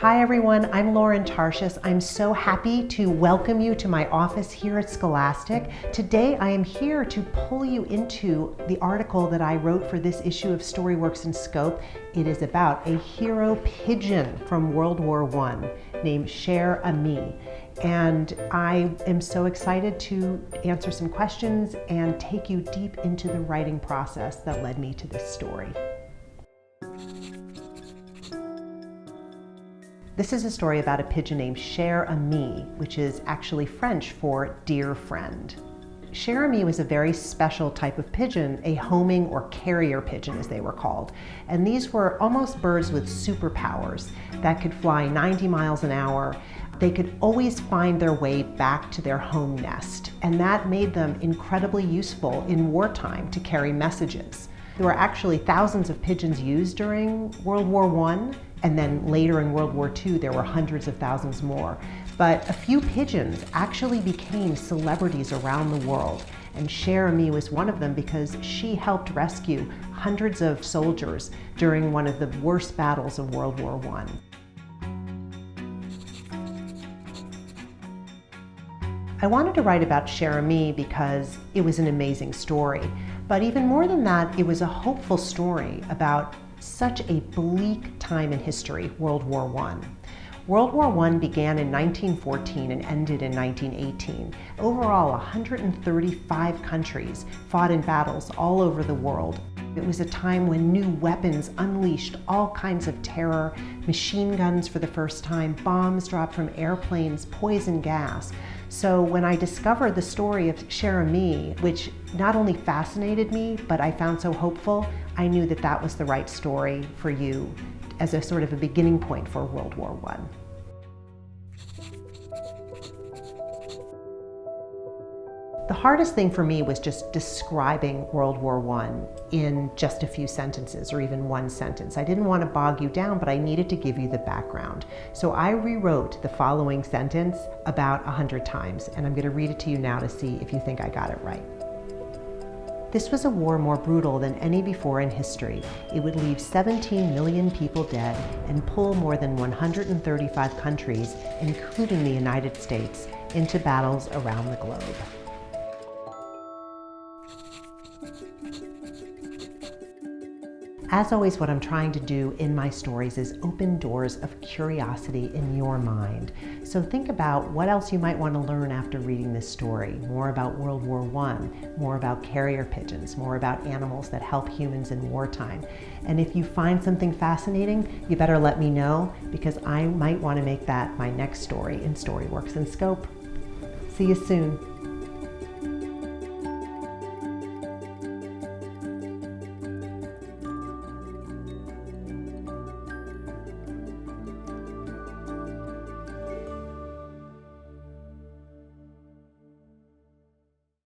Hi everyone, I'm Lauren Tarshis. I'm so happy to welcome you to my office here at Scholastic. Today I am here to pull you into the article that I wrote for this issue of Storyworks in Scope. It is about a hero pigeon from World War I named Cher Ami. And I am so excited to answer some questions and take you deep into the writing process that led me to this story. This is a story about a pigeon named Cher Ami, which is actually French for dear friend. Cher Ami was a very special type of pigeon, a homing or carrier pigeon as they were called. And these were almost birds with superpowers that could fly 90 miles an hour. They could always find their way back to their home nest, and that made them incredibly useful in wartime to carry messages. There were actually thousands of pigeons used during World War I, and then later in World War II there were hundreds of thousands more. But a few pigeons actually became celebrities around the world, and Cher Ami was one of them because she helped rescue hundreds of soldiers during one of the worst battles of World War I. I wanted to write about Cher Ami because it was an amazing story, but even more than that, it was a hopeful story about such a bleak time in history, World War I. World War I began in 1914 and ended in 1918. Overall, 135 countries fought in battles all over the world. It was a time when new weapons unleashed all kinds of terror, machine guns for the first time, bombs dropped from airplanes, poison gas. So when I discovered the story of Cher Ami, which not only fascinated me, but I found so hopeful, I knew that that was the right story for you as a sort of a beginning point for World War I. The hardest thing for me was just describing World War I in just a few sentences or even one sentence. I didn't want to bog you down, but I needed to give you the background. So I rewrote the following sentence about 100 times, and I'm going to read it to you now to see if you think I got it right. This was a war more brutal than any before in history. It would leave 17 million people dead and pull more than 135 countries, including the United States, into battles around the globe. As always, what I'm trying to do in my stories is open doors of curiosity in your mind. So think about what else you might want to learn after reading this story. More about World War I, more about carrier pigeons, more about animals that help humans in wartime. And if you find something fascinating, you better let me know, because I might want to make that my next story in Storyworks in Scope. See you soon.